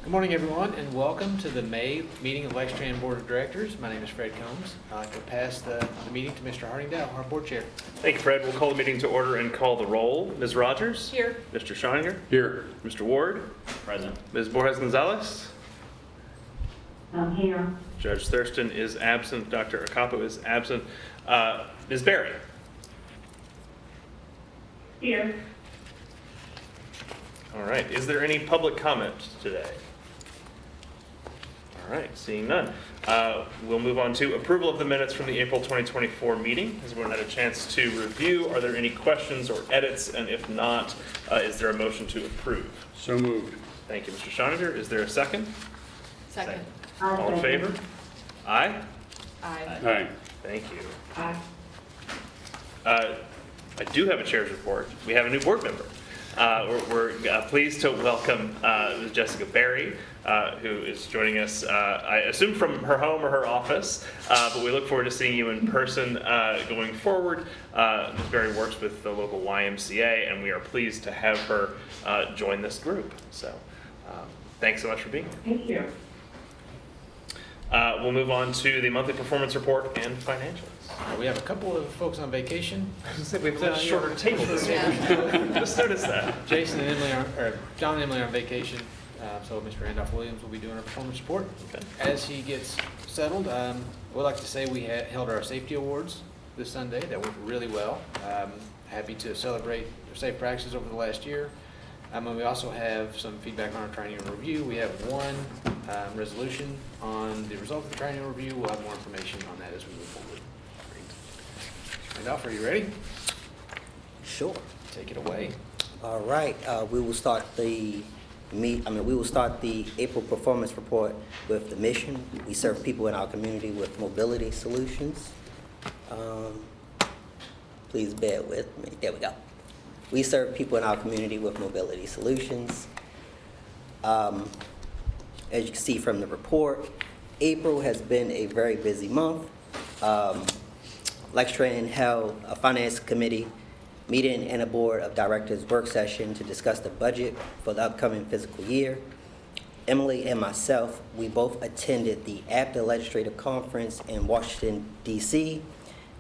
Good morning, everyone, and welcome to the May meeting of Lextran Board of Directors. My name is Fred Combs. I'd like to pass the meeting to Mr. Harding Dow, our board chair. Thank you, Fred. We'll call the meeting to order and call the roll. Ms. Rogers? Here. Mr. Schoninger? Here. Mr. Ward? Present. Ms. Borges-Gonzalez? I'm here. Judge Thurston is absent. Dr. Acappo is absent. Ms. Berry? Here. All right. Is there any public comment today? All right. Seeing none. We'll move on to approval of the minutes from the April 2024 meeting. Has everyone had a chance to review? Are there any questions or edits? And if not, is there a motion to approve? So moved. Thank you, Mr. Schoninger. Is there a second? Second. All in favor? Aye? Aye. Aye. Thank you. Aye. I do have a chair's report. We have a new board member. We're pleased to welcome Ms. Jessica Berry, who is joining us, I assume from her home or her office, but we look forward to seeing you in person going forward. Ms. Berry works with the local YMCA, and we are pleased to have her join this group. So thanks so much for being here. Thank you. We'll move on to the monthly performance report and financials. We have a couple of folks on vacation. We have a shorter table this week. Just noticed that. Jason and Emily John and Emily are on vacation, so Mr. Randolph Williams will be doing our performance report. Okay. As he gets settled, we'd like to say we held our safety awards this Sunday. That went really well. Happy to celebrate their safe practices over the last year. And we also have some feedback on our training and review. We have one resolution on the result of the training and review. We'll have more information on that as we move forward. Great. Randolph, are you ready? Sure. Take it away. All right. We will start the April performance report with the mission. We serve people in our community with mobility solutions. Please bear with me. There we go. We serve people in our community with mobility solutions. As you can see from the report, April has been a very busy month. Lextran held a finance committee meeting and a board of directors work session to discuss the budget for the upcoming fiscal year. Emily and myself, we both attended the APTA Legislative Conference in Washington, D.C.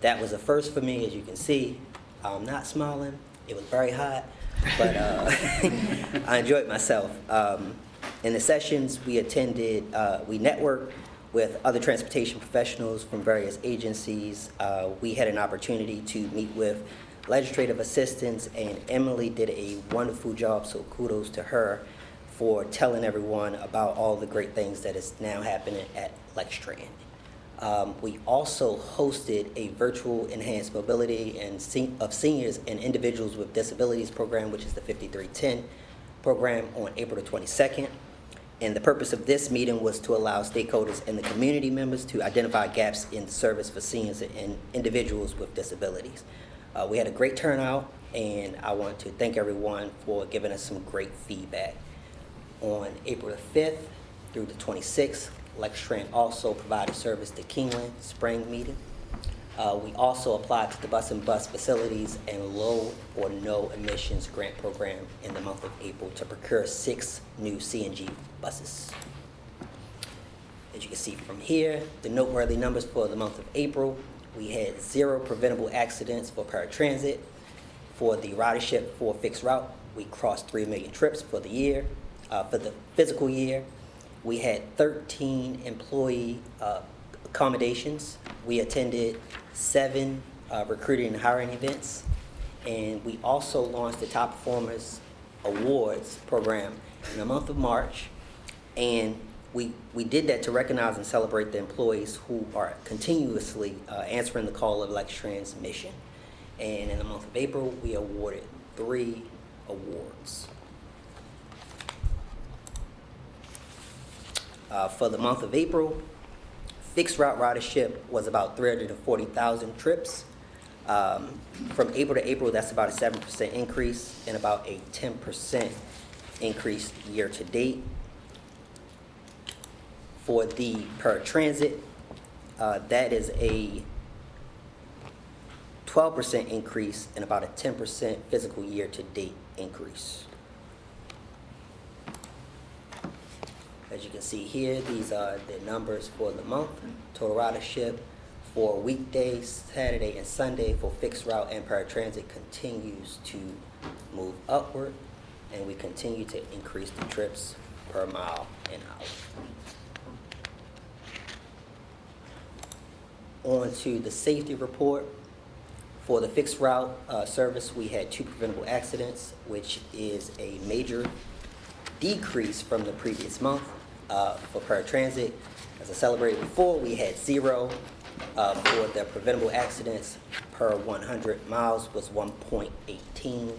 That was a first for me, as you can see. I'm not smiling. It was very hot, but I enjoyed myself. In the sessions we attended, we networked with other transportation professionals from various agencies. We had an opportunity to meet with legislative assistants, and Emily did a wonderful job, so kudos to her for telling everyone about all the great things that is now happening at Lextran. We also hosted a virtual enhanced mobility of seniors and individuals with disabilities program, which is the 5310 program, on April the 22nd. And the purpose of this meeting was to allow stakeholders and the community members to identify gaps in service for seniors and individuals with disabilities. We had a great turnout, and I want to thank everyone for giving us some great feedback. On April the 5th through the 26th, Lextran also provided service to Kingland Spring meeting. We also applied to the Bus and Bus Facilities and Low or No Emissions Grant Program in the month of April to procure 6 new CNG buses. As you can see from here, the noteworthy numbers for the month of April, we had 0 preventable accidents for paratransit. For the ridership for fixed route, we crossed 3 million trips for the year. For the physical year, we had 13 employee accommodations. We attended 7 recruiting and hiring events. And we also launched the Top Performers Awards program in the month of March. And we did that to recognize and celebrate the employees who are continuously answering the call of Lextran's mission. And in the month of April, we awarded 3 awards. For the month of April, fixed route ridership was about 340,000 trips. From April to April, that's about a 7% increase and about a 10% increase year to date. For the paratransit, that is a 12% increase and about a 10% physical year to date increase. As you can see here, these are the numbers for the month. Total ridership for weekdays, Saturday and Sunday for fixed route and paratransit continues to move upward, and we continue to increase the trips per mile and hour. On to the safety report. For the fixed route service, we had 2 preventable accidents, which is a major decrease from the previous month. For paratransit, as I celebrated before, we had 0. For the preventable accidents per 100 miles was 1.18,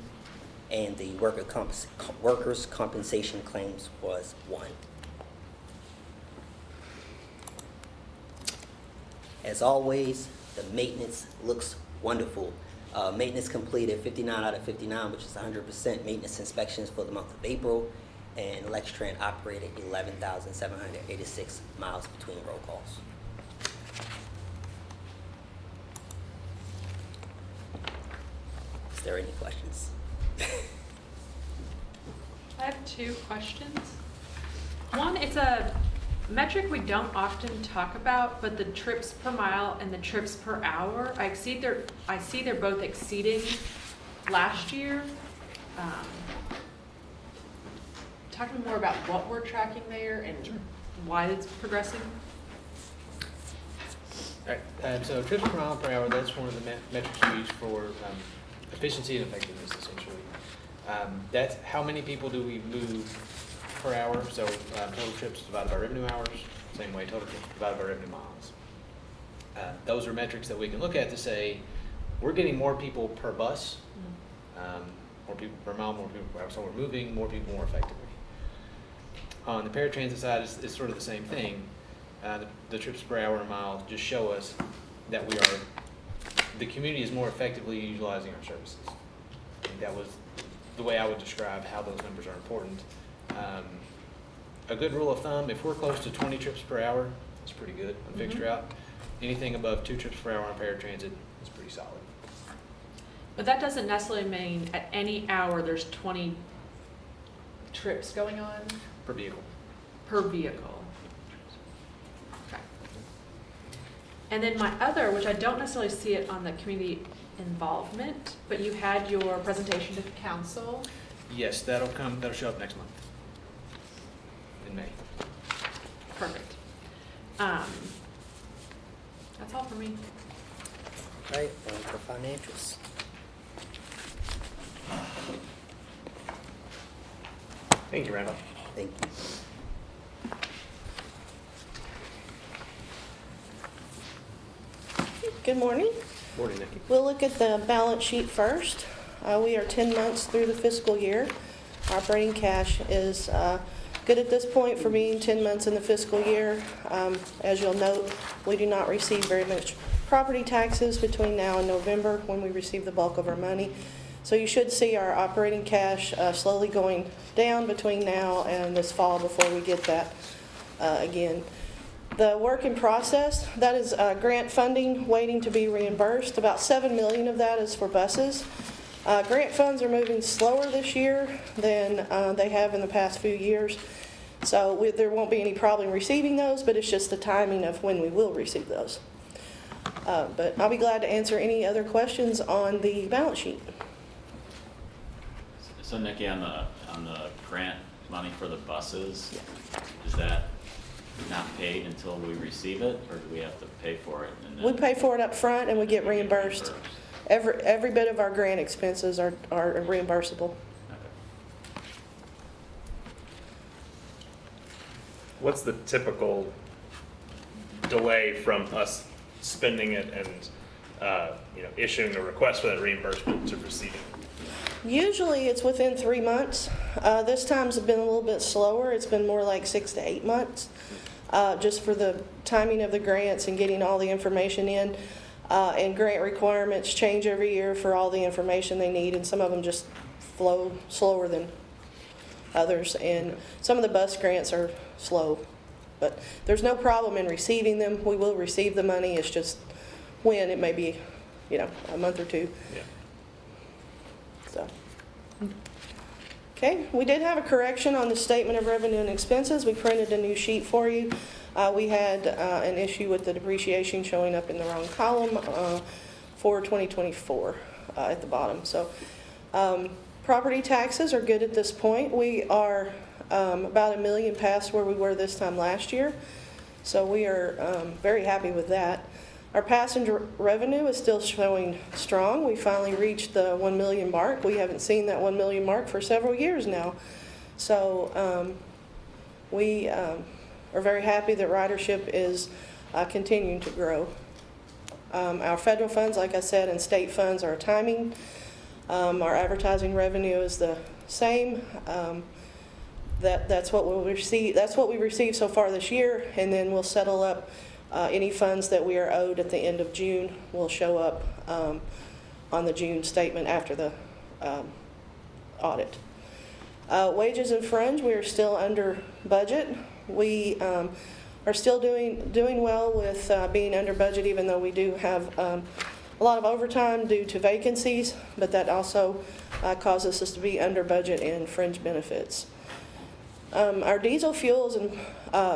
and the workers' compensation claims was 1. As always, the maintenance looks wonderful. Maintenance completed 59 out of 59, which is 100% maintenance inspections for the month of April, and Lextran operated 11,786 miles between roll calls. Is there any questions? I have 2 questions. One, it's a metric we don't often talk about, but the trips per mile and the trips per hour, I see they're both exceeding last year. Talking more about what we're tracking there and why it's progressing. All right, so trips per mile per hour, that's one of the metrics we use for efficiency and effectiveness, essentially. That's how many people do we move per hour, so total trips divided by revenue hours, same way, total trips divided by revenue miles. Those are metrics that we can look at to say, we're getting more people per bus, more people per mile, more people per hour, so we're moving more people more effectively. On the paratransit side, it's sort of the same thing. The trips per hour and mile just show us that the community is more effectively utilizing our services. I think that was the way I would describe how those numbers are important. A good rule of thumb, if we're close to 20 trips per hour, it's pretty good on fixed route. Anything above 2 trips per hour on paratransit is pretty solid. But that doesn't necessarily mean at any hour there's 20 trips going on Per vehicle. per vehicle. Okay. And then my other, which I don't necessarily see it on the community involvement, but you had your presentation to the council. Yes, that'll show up next month. In May. Perfect. That's all for me. All right, on to financials. Thank you, Randall. Thank you. Good morning. Morning, Nikki. We'll look at the balance sheet first. We are 10 months through the fiscal year. Operating cash is good at this point for being 10 months in the fiscal year. As you'll note, we do not receive very much property taxes between now and November when we receive the bulk of our money. So you should see our operating cash slowly going down between now and this fall before we get that again. The work in process, that is grant funding waiting to be reimbursed. About $7 million of that is for buses. Grant funds are moving slower this year than they have in the past few years. So there won't be any problem receiving those, but it's just the timing of when we will receive those. But I'll be glad to answer any other questions on the balance sheet. So Nikki, on the grant money for the buses, is that not paid until we receive it, or do we have to pay for it? And then We pay for it up front and we get reimbursed. Every bit of our grant expenses are reimbursable. Okay. What's the typical delay from us spending it and issuing a request for that reimbursement to receiving it? Usually it's within 3 months. This time's been a little bit slower. It's been more like 6 to 8 months, just for the timing of the grants and getting all the information in. And grant requirements change every year for all the information they need, and some of them just flow slower than others. And some of the bus grants are slow, but there's no problem in receiving them. We will receive the money. It's just when it may be, a month or two. Yeah. So, Okay, we did have a correction on the statement of revenue and expenses. We printed a new sheet for you. We had an issue with the depreciation showing up in the wrong column for 2024 at the bottom. So property taxes are good at this point. We are about $1 million past where we were this time last year. So we are very happy with that. Our passenger revenue is still showing strong. We finally reached the 1 million mark. We haven't seen that 1 million mark for several years now. So we are very happy that ridership is continuing to grow. Our federal funds, like I said, and state funds are timing. Our advertising revenue is the same. That's what we'll receive. That's what we received so far this year, and then we'll settle up any funds that we are owed at the end of June. Will show up on the June statement after the audit. Wages and fringe, we are still under budget. We are still doing well with being under budget, even though we do have a lot of overtime due to vacancies, but that also causes us to be under budget in fringe benefits. Our diesel fuel is an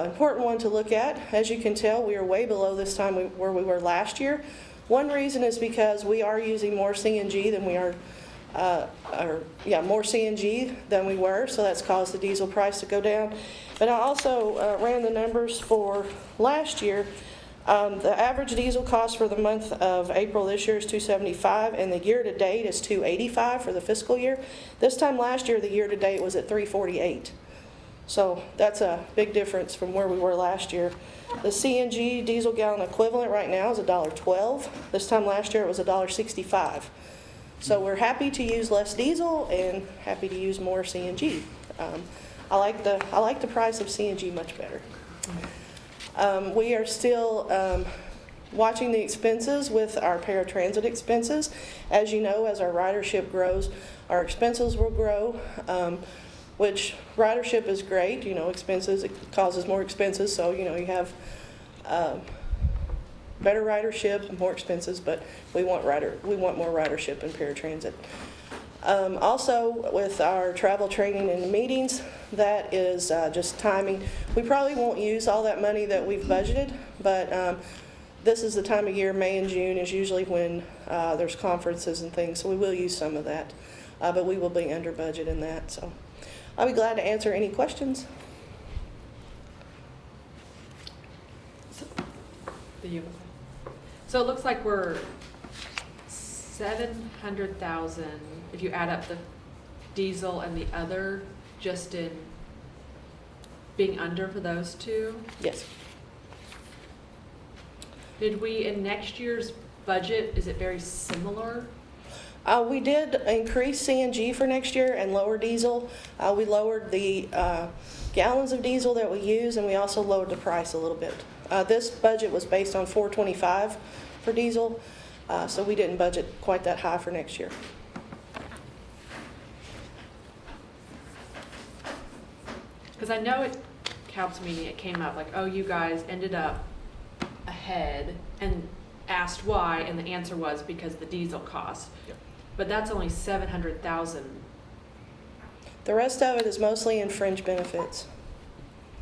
important one to look at. As you can tell, we are way below this time where we were last year. One reason is because we are using more CNG than we are, more CNG than we were, so that's caused the diesel price to go down. But I also ran the numbers for last year. The average diesel cost for the month of April this year is $275, and the year-to-date is $285 for the fiscal year. This time last year, the year-to-date was at $348. So that's a big difference from where we were last year. The CNG diesel gallon equivalent right now is $1.12. This time last year it was $1.65. So we're happy to use less diesel and happy to use more CNG. I like the price of CNG much better. We are still watching the expenses with our paratransit expenses. As you know, as our ridership grows, our expenses will grow. Which ridership is great, expenses, it causes more expenses, so, you have better ridership, more expenses, but we want more ridership in paratransit. Also, with our travel training and meetings, that is just timing. We probably won't use all that money that we've budgeted, but this is the time of year, May and June is usually when there's conferences and things, so we will use some of that, but we will be under budget in that, so. I'll be glad to answer any questions. So it looks like we're 700,000 if you add up the diesel and the other, just in being under for those two. Yes. Did we, in next year's budget, is it very similar? We did increase CNG for next year and lower diesel. We lowered the gallons of diesel that we use, and we also lowered the price a little bit. This budget was based on $4.25 for diesel, so we didn't budget quite that high for next year. Because I know at CALP's meeting it came up like, oh, you guys ended up ahead, and asked why, and the answer was because the diesel cost. Yep. But that's only 700,000. The rest of it is mostly in fringe benefits.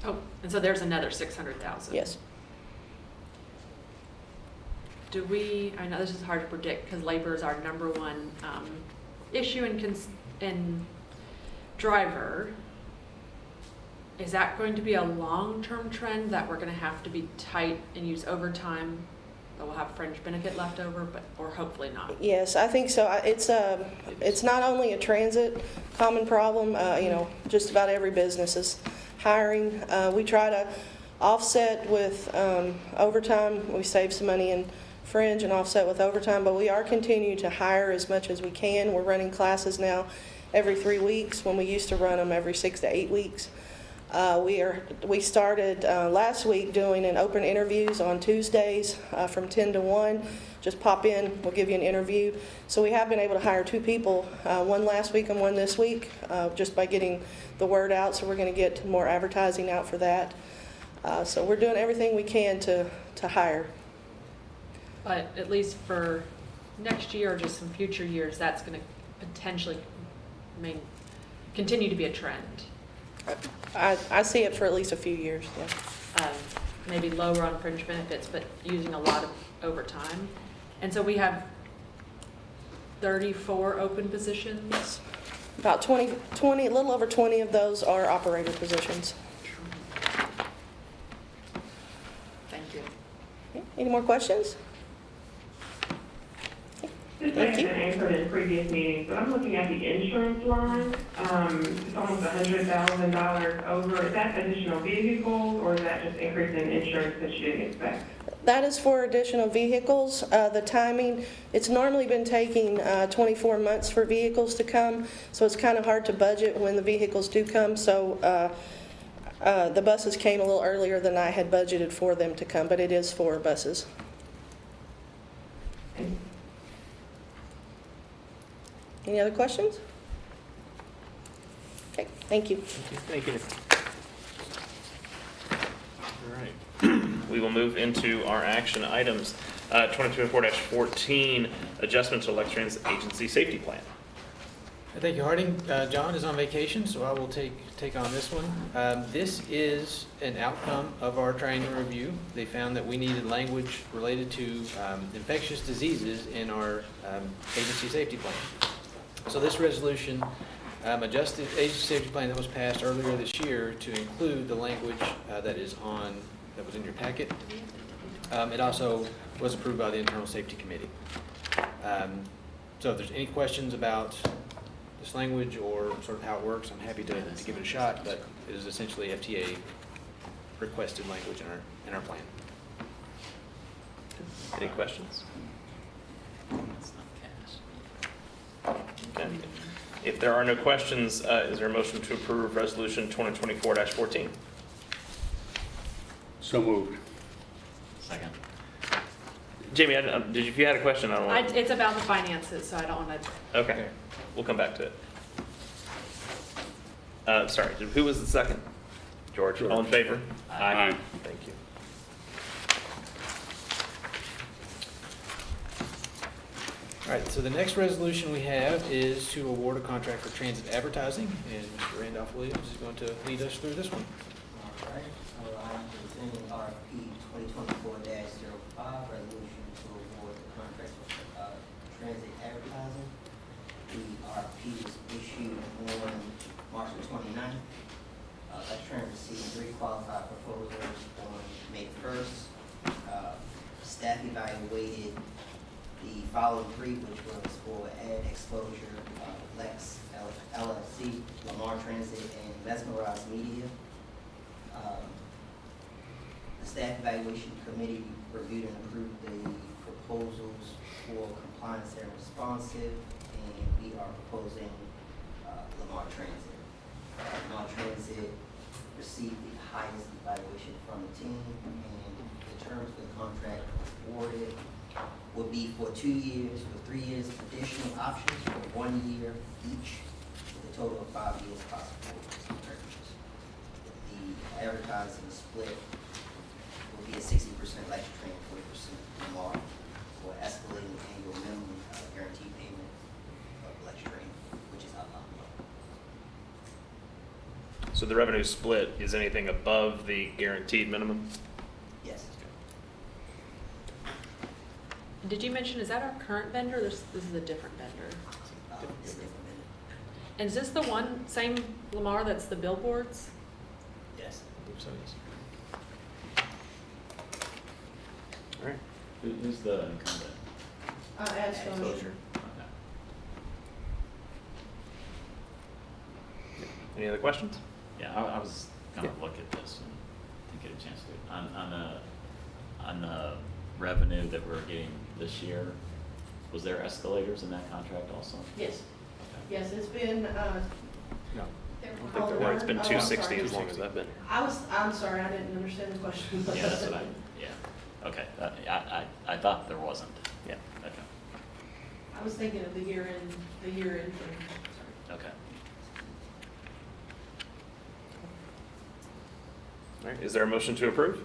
Oh, and so there's another 600,000. Yes. Do we, I know this is hard to predict because labor is our number one issue in driver. Is that going to be a long-term trend that we're going to have to be tight and use overtime, but we'll have fringe benefit left over, or hopefully not? Yes, I think so. It's not only a transit common problem. Just about every business is hiring. We try to offset with overtime. We save some money in fringe and offset with overtime, but we are continuing to hire as much as we can. We're running classes now every 3 weeks when we used to run them every 6 to 8 weeks. We started last week doing an open interviews on Tuesdays from 10 to 1. Just pop in, we'll give you an interview. So we have been able to hire 2 people, one last week and one this week, just by getting the word out. So we're going to get more advertising out for that. So we're doing everything we can to hire. But at least for next year or just some future years, that's going to potentially continue to be a trend. I see it for at least a few years, yeah. Maybe lower on fringe benefits, but using a lot of overtime. And so we have 34 open positions. About 20, a little over 20 of those are operator positions. Thank you. Okay, any more questions? This Thank has you. been answered in previous meetings, but I'm looking at the insurance line. It's almost $100,000 over. Is that additional vehicles, or is that just increase in insurance that you didn't expect? That is for additional vehicles. The timing, it's normally been taking 24 months for vehicles to come, so it's kind of hard to budget when the vehicles do come. So the buses came a little earlier than I had budgeted for them to come, but it is 4 buses. Any other questions? Okay, thank you. Thank you. All right. We will move into our action items. 2024-14, adjustment to Lextran's agency safety plan. Thank you, Harding. John is on vacation, so I will take on this one. This is an outcome of our triennial review. They found that we needed language related to infectious diseases in our agency safety plan. So this resolution adjusted the agency safety plan that was passed earlier this year to include the language that was in your packet. It also was approved by the Internal Safety Committee. So if there's any questions about this language or sort of how it works, I'm happy to give it a shot, but it is essentially FTA requested language in our plan. Any questions? It's not cash. Okay. If there are no questions, is there a motion to approve resolution 2024-14? So moved. Second. Jamie, if you had a question, I don't want It's about the finances, so I don't want to. Okay, we'll come back to it. Sorry, who was the second? George, all in favor? Aye. Thank you. All right, so the next resolution we have is to award a contract for transit advertising, and Mr. Randolph Williams is going to lead us through this one. All right, so I'm presenting RFP 2024-05, resolution to award the contract for transit advertising. The RFP was issued on March the 29th. Lextran received 3 qualified proposals on May 1st. Staff evaluated the following 3, which was for ad exposure, Lex LLC, Lamar Transit, and Mesmerized Media. The staff evaluation committee reviewed and approved the proposals for compliance and responsive, and we are proposing Lamar Transit. Lamar Transit received the highest evaluation from the team, and the terms of the contract awarded will be for 2 years with 3 years of additional options for 1 year each, with a total of 5 years possible terms. The advertising split will be a 60% Lextran, 40% Lamar, for escalating annual minimum guaranteed payment of Lextran, which is outlined. So the revenue split is anything above the guaranteed minimum? Yes. Did you mention, is that our current vendor? This is a different vendor. It's different minute. And is this the one, same Lamar that's the billboards? Yes. I believe so, yes. All right. Who's the incumbent? Ad Exposure. Okay. Any other questions? Yeah, I was gonna look at this and didn't get a chance to. On the revenue that we're getting this year, was there escalators in that contract also? Yes, Okay. yes, it's been, No. I think there were. It's been Oh, I'm 260 sorry. as long as I've been. I'm sorry, I didn't understand the question. Yeah, that's what okay, I thought there wasn't. Yeah. Okay, I was thinking of the year end thing, sorry. okay. All right, is there a motion to approve?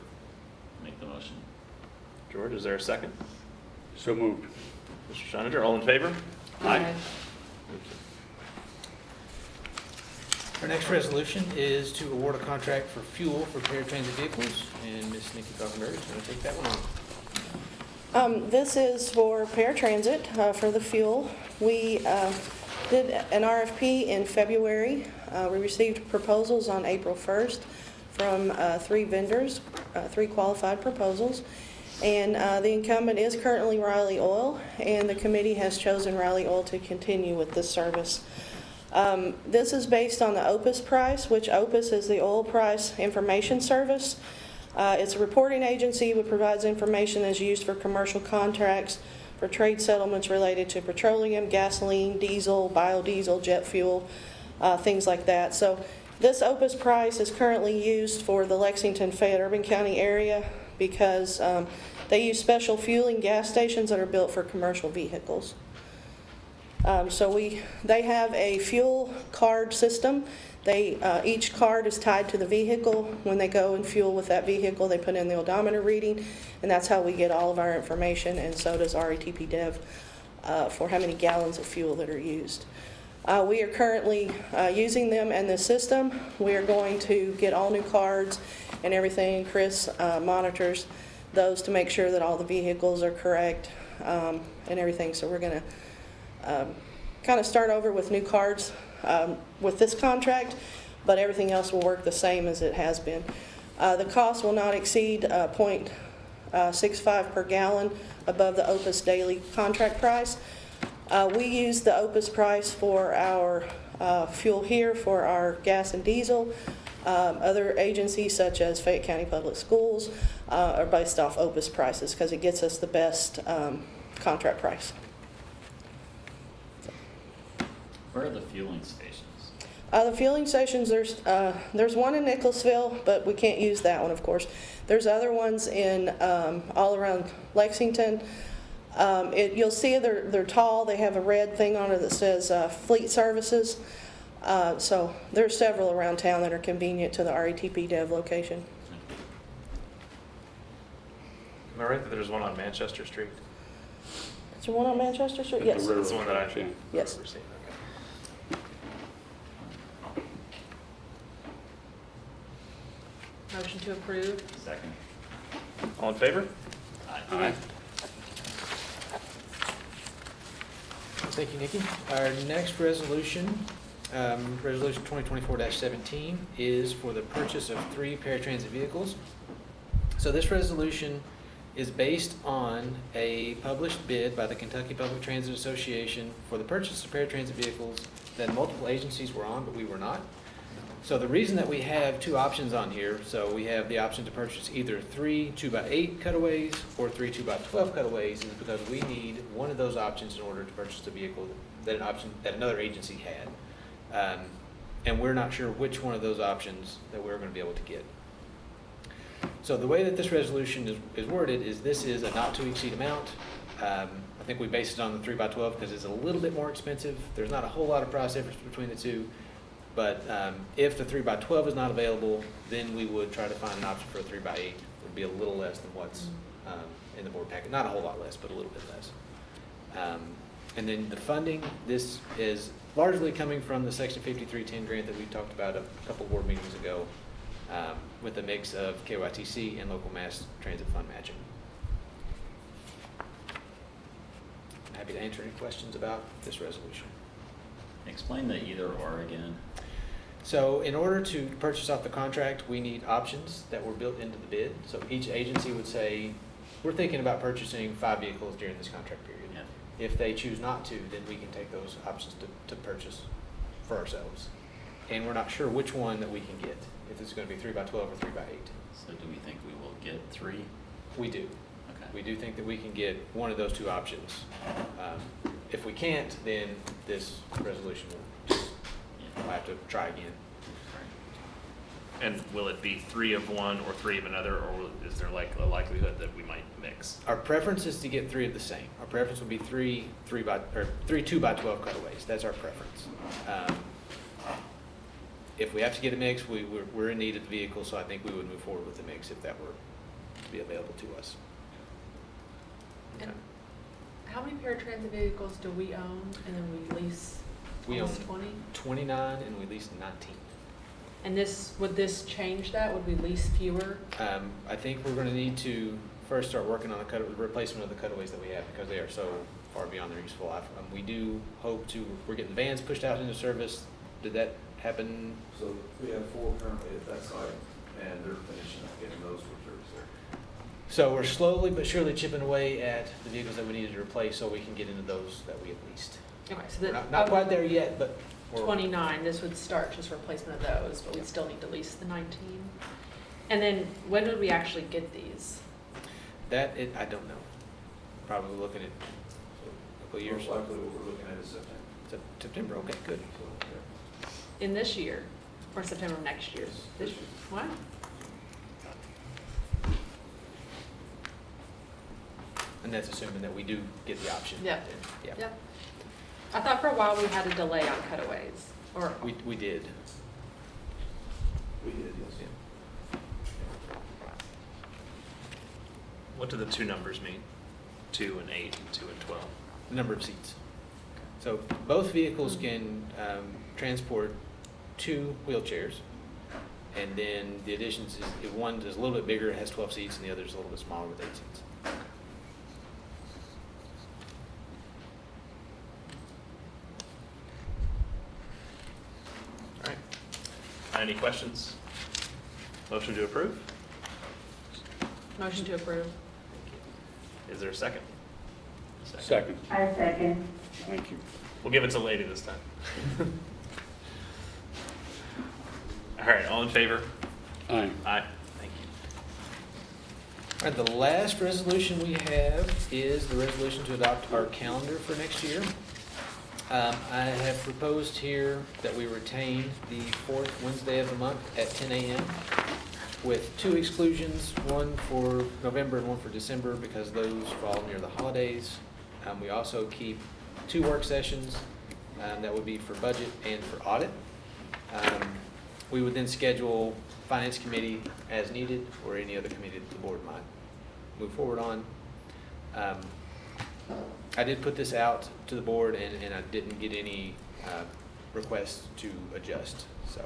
Make the motion. George, is there a second? So moved. Mr. Schoninger, all in favor? Aye. Thank you. Our next resolution is to award a contract for fuel for paratransit vehicles, and Ms. Nikki Falconberry is going to take that one on. This is for paratransit, for the fuel. We did an RFP in February. We received proposals on April 1st from 3 vendors, 3 qualified proposals. And the incumbent is currently Riley Oil, and the committee has chosen Riley Oil to continue with this service. This is based on the OPIS price, which OPIS is the oil price information service. It's a reporting agency which provides information that's used for commercial contracts, for trade settlements related to petroleum, gasoline, diesel, biodiesel, jet fuel, things like that. So this OPIS price is currently used for the Lexington, Fayette, Urban County area because they use special fueling gas stations that are built for commercial vehicles. They have a fuel card system. Each card is tied to the vehicle. When they go and fuel with that vehicle, they put in the odometer reading, and that's how we get all of our information, and so does RETP Dev for how many gallons of fuel that are used. We are currently using them in this system. We are going to get all new cards and everything. Chris monitors those to make sure that all the vehicles are correct and everything. So we're going to kind of start over with new cards with this contract, but everything else will work the same as it has been. The cost will not exceed 0.65 per gallon above the OPIS daily contract price. We use the OPIS price for our fuel here for our gas and diesel. Other agencies such as Fayette County Public Schools are based off OPIS prices because it gets us the best contract price. Where are the fueling stations? The fueling stations, there's one in Nicholasville, but we can't use that one, of course. There's other ones in all around Lexington. You'll see they're tall. They have a red thing on it that says Fleet Services. So there's several around town that are convenient to the RETP Dev location. Am I right that there's one on Manchester Street? Is there one on Manchester Street? Yes. That's the one that I think. Yes. We're seeing. Okay. Motion to approve. Second. All in favor? Aye. Thank you, Nikki. Our next resolution, Resolution 2024-17, is for the purchase of 3 paratransit vehicles. So this resolution is based on a published bid by the Kentucky Public Transit Association for the purchase of paratransit vehicles that multiple agencies were on, but we were not. So the reason that we have 2 options on here, so we have the option to purchase either 3 2x8 cutaways or 3 2x12 cutaways, is because we need one of those options in order to purchase the vehicle that another agency had. And we're not sure which one of those options that we're going to be able to get. So the way that this resolution is worded is this is a not to exceed amount. I think we base it on the 3x12 because it's a little bit more expensive. There's not a whole lot of price difference between the two. But if the 3x12 is not available, then we would try to find an option for a 3x8. It would be a little less than what's in the board packet. Not a whole lot less, but a little bit less. And then the funding, this is largely coming from the Section 5310 grant that we talked about a couple board meetings ago, with a mix of KYTC and local mass transit fund matching. I'm happy to answer any questions about this resolution. Explain the either or again. So in order to purchase off the contract, we need options that were built into the bid. So each agency would say, we're thinking about purchasing 5 vehicles during this contract period. Yeah. If they choose not to, then we can take those options to purchase for ourselves. And we're not sure which one that we can get, if it's going to be 3x12 or 3x8. So do we think we will get 3? We do. Okay. We do think that we can get one of those 2 options. If we can't, then this resolution we'll have to try again. And will it be 3 of one or 3 of another, or is there like a likelihood that we might mix? Our preference is to get 3 of the same. Our preference would be 3 2x12 cutaways. That's our preference. If we have to get a mix, we're in need of the vehicle, so I think we would move forward with the mix if that were to be available to us. And how many paratransit vehicles do we own and then we lease? We own Almost 20? 29 and we lease 19. And would this change that? Would we lease fewer? I think we're going to need to first start working on the replacement of the cutaways that we have because they are so far beyond their useful life. We do hope we're getting vans pushed out into service. Did that happen? So we have 4 currently at that site, and they're finishing up getting those for service there. So we're slowly but surely chipping away at the vehicles that we needed to replace so we can get into those that we have leased. Okay, so We're that. not quite there yet, but we're 29, this would start just replacement of those, but we still need to lease the 19. And then when would we actually get these? I don't know. Probably looking at a couple of years. Most likely what we're looking at is September. September, okay, good. So, yeah. In this year or September of next year? This year. What? And that's assuming that we do get the option. Yep. Yeah. Yep. I thought for a while we had a delay on cutaways, or, We did. We did, yes. What do the two numbers mean? 2 and 8 and 2 and 12? The number of seats. So both vehicles can transport 2 wheelchairs. And then the additions is one is a little bit bigger, it has 12 seats, and the other is a little bit smaller with 8 seats. All right. Any questions? Motion to approve? motion to approve. Is there a second? Second. I second. Thank you. We'll give it to Lady this time. All right, all in favor? Aye. Aye. Thank you. All right, the last resolution we have is the resolution to adopt our calendar for next year. I have proposed here that we retain the 4th Wednesday of the month at 10 a.m. with 2 exclusions, one for November and one for December because those fall near the holidays. We also keep 2 work sessions, that would be for budget and for audit. We would then schedule Finance Committee as needed or any other committee that the board might move forward on. I did put this out to the board and I didn't get any requests to adjust. So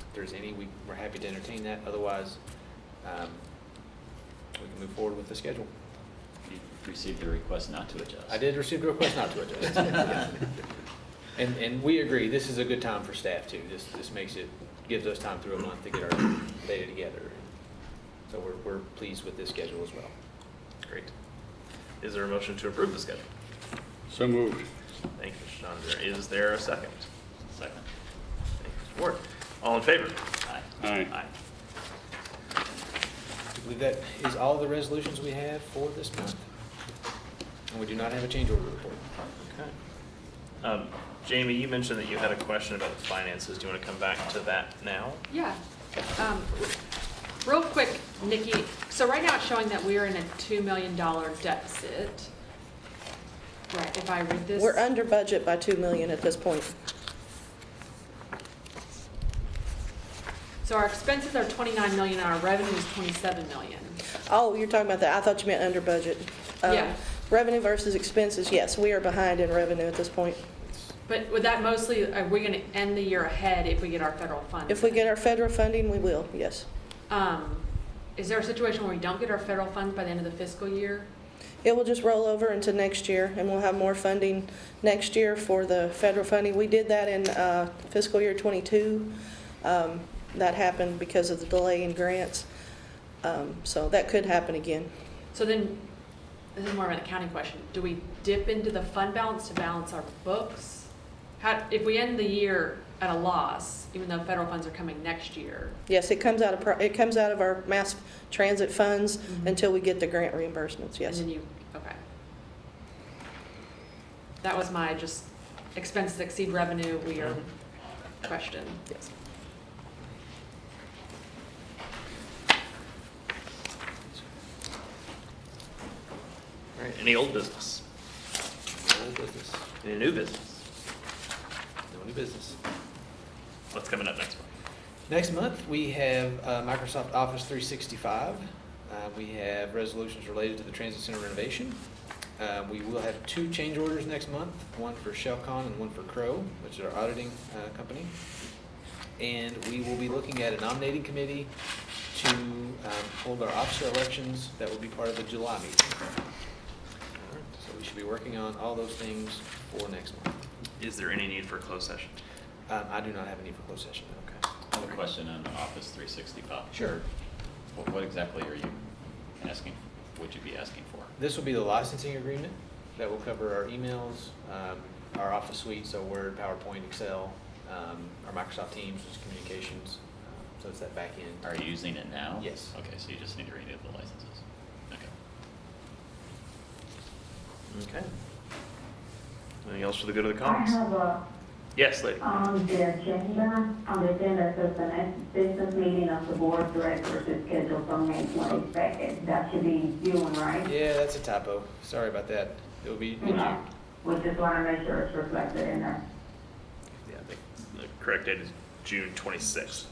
if there's any, we're happy to entertain that. Otherwise, we can move forward with the schedule. You received a request not to adjust. I did receive a request not to adjust. And we agree, this is a good time for staff too. This gives us time through a month to get our data together. So we're pleased with this schedule as well. Great. Is there a motion to approve the schedule? So moved. Thank you, Mr. Chandra. Is there a second? Second. Thank you, Mr. Ward. All in favor? Aye. Aye. Aye. I believe that is all the resolutions we have for this month. And we do not have a change order report. Okay. Jamie, you mentioned that you had a question about the finances. Do you want to come back to that now? Yeah. Real quick, Nikki, so right now it's showing that we're in a $2 million deficit. Right, if I read this. We're under budget by $2 million at this point. So our expenses are 29 million and our revenue is 27 million. Oh, you're talking about that. I thought you meant under budget. Yeah. Revenue versus expenses, yes, we are behind in revenue at this point. But would that mostly, are we going to end the year ahead if we get our federal funds? If we get our federal funding, we will, yes. Is there a situation where we don't get our federal funds by the end of the fiscal year? It will just roll over into next year, and we'll have more funding next year for the federal funding. We did that in fiscal year '22. That happened because of the delay in grants. So that could happen again. So then, this is more of an accounting question. Do we dip into the fund balance to balance our books? If we end the year at a loss, even though federal funds are coming next year? Yes, it comes out of our mass transit funds until we get the grant reimbursements, yes. And then okay. That was my just expenses exceed revenue, we are question. Yes. All right, any old business? Old business. Any new business? No new business. What's coming up next month? Next month, we have Microsoft Office 365. We have resolutions related to the Transit Center renovation. We will have 2 change orders next month, one for Shelcon and one for Crow, which is our auditing company. And we will be looking at a nominating committee to hold our officer elections. That will be part of the July meeting. All right, so we should be working on all those things for next month. Is there any need for a closed session? I do not have any for closed session. Okay. I have a question on Office 365. Sure. What exactly are you asking, would you be asking for? This will be the licensing agreement that will cover our emails, our Office suite, so Word, PowerPoint, Excel, our Microsoft Teams, which is communications. So it's that back end. Are you using it now? Yes. Okay, so you just need to renew the licenses. Okay. Okay. Anything else for the good of the I commons? have a, Yes, lady. on the agenda says the next business meeting of the board of directors is scheduled for May 22nd. That should be June, right? Yeah, that's a typo. Sorry about that. It will be in June. No. We just want to make sure it's reflected in there. Yeah, I think the correct date is June 26th.